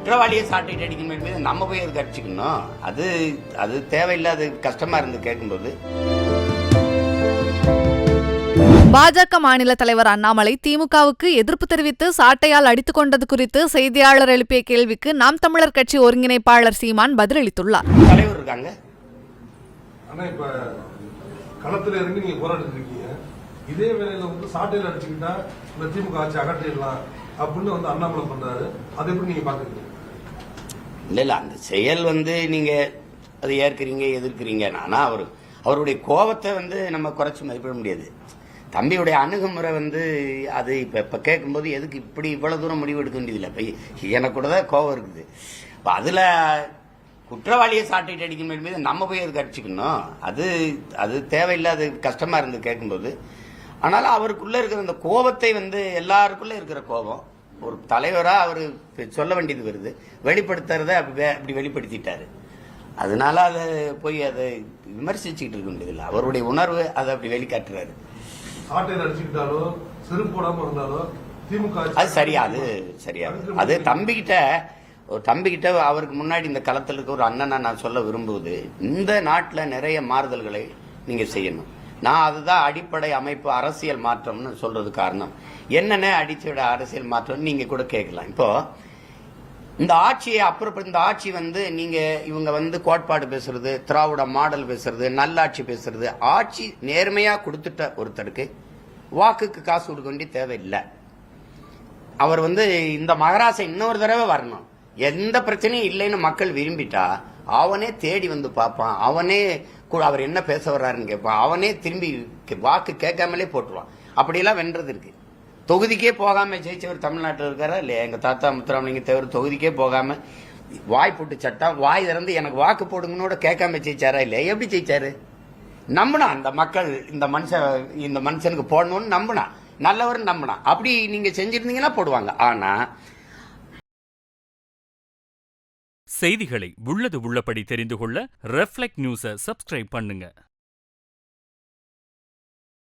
குற்றவாளியை சாட்டிட்டு அடிக்கணும் என்பது நம்ம போய் அதுக்கு அடிச்சுக்கணும். அது தேவையில்லாத கஷ்டமா இருந்து கேட்கும்போது. பாஜக மாநில தலைவர் அண்ணாமலை திமுகவுக்கு எதிர்ப்பு தெரிவித்து சாட்டையால் அடித்துக் கொண்டது குறித்து செய்தியாளர் எழுப்பிய கேள்விக்கு நாம் தமிழர் கட்சி ஒருங்கிணைப்பாளர் சீமான் பதிலளித்துள்ளார். தலைவர் இருக்காங்க, ஆனா இப்ப களத்துல இருந்து நீங்க போராடிட்டு இருக்கீங்க. இதே வேளையில சாட்டையில அடிச்சுக்கிட்டா இந்த திமுக ஆட்சி அகற்றிடலாம் அப்படின்னு அண்ணாமலை பண்றாரு. அதை எப்படி நீங்க பாக்குறீங்க? இல்ல அந்த செயல் நீங்க அதை ஏற்கிறீங்க எதிர்க்கிறீங்க. ஆனா அவருடைய கோபத்தை நம்ம குறைச்சி மதிப்பிட முடியாது. தம்பியுடைய அணுகுமுறை அது இப்ப கேட்கும்போது எதுக்கு இப்படி இவ்வளவு தூரம் முடிவு எடுக்க வேண்டியதில்லை. இப்ப எனக்கு கூட தான் கோபம் இருக்குது. இப்ப அதுல குற்றவாளியை சாட்டிட்டு அடிக்கணும் என்பது நம்ம போய் அதுக்கு அடிச்சுக்கணும். அது தேவையில்லாத கஷ்டமா இருந்து கேட்கும்போது. ஆனாலும் அவருக்குள்ள இருக்கிற அந்த கோபத்தை எல்லாருக்குள்ள இருக்கிற கோபம் ஒரு தலைவரா அவரு சொல்ல வேண்டியது வருது, வெளிப்படுத்துறத அப்படி வெளிப்படுத்திட்டாரு. அதனால அதை போய் அதை விமர்சிச்சுக்கிட்டு இருக்க வேண்டியதில்லை. அவருடைய உணர்வு அதை அப்படி வெளிக்காட்டுறாரு. சாட்டையில் அடிச்சுக்கிட்டாலோ செருப்பு போடாம இருந்தாலோ திமுக அது சரியா? அது தம்பிக்கிட்ட அவருக்கு முன்னாடி இந்த களத்தில் இருக்க ஒரு அண்ணனை நான் சொல்ல விரும்புவது, இந்த நாட்டில் நிறைய மாறுதல்களை நீங்க செய்யணும். நான் அதுதான் அடிப்படை அமைப்பு அரசியல் மாற்றம்னு சொல்றது காரணம். என்னென்ன அடிச்சோட அரசியல் மாற்றம் நீங்க கூட கேட்கலாம். இப்போ இந்த ஆட்சியை அப்புறம் இந்த ஆட்சி நீங்க இவங்க கோட்பாடு பேசுறது, திராவிட மாடல் பேசுறது, நல்லாட்சி பேசுறது, ஆட்சி நேர்மையா கொடுத்துட்ட ஒருத்தருக்கு வாக்குக்கு காசு கொடுக்க வேண்டிய தேவையில்லை. அவர் இந்த மகராசை இன்னொரு தடவை வரணும். எந்த பிரச்சனையும் இல்லைன்னு மக்கள் விரும்பிட்டா அவனே தேடி பார்ப்பான். அவனே அவர் என்ன பேச வர்றாருன்னு கேட்பான். அவனே திரும்பி வாக்கு கேட்காமலே போட்டுருவான். அப்படியெல்லாம் வென்றது இருக்கு. தொகுதிக்கே போகாம ஜெயிச்சவர் தமிழ்நாட்டில் இருக்காரா இல்லையா? எங்க தாத்தா முத்துராமலிங்க தேவர் தொகுதிக்கே போகாம வாய் போட்டு சட்டம் வாய் திறந்து எனக்கு வாக்கு போடுங்கன்னு கேட்காம ஜெயிச்சாரா இல்லையா? எப்படி ஜெயிச்சாரு? நம்பினா அந்த மக்கள் இந்த மனுஷனுக்கு போடணும்னு நம்பினா, நல்லவர் நம்பினா. அப்படி நீங்க செஞ்சிருந்தீங்கன்னா போடுவாங்க. ஆனா செய்திகளை உள்ளது உள்ளபடி தெரிந்து கொள்ள ரெஃப்ளெக்ட் நியூஸை சப்ஸ்கிரைப் பண்ணுங்க.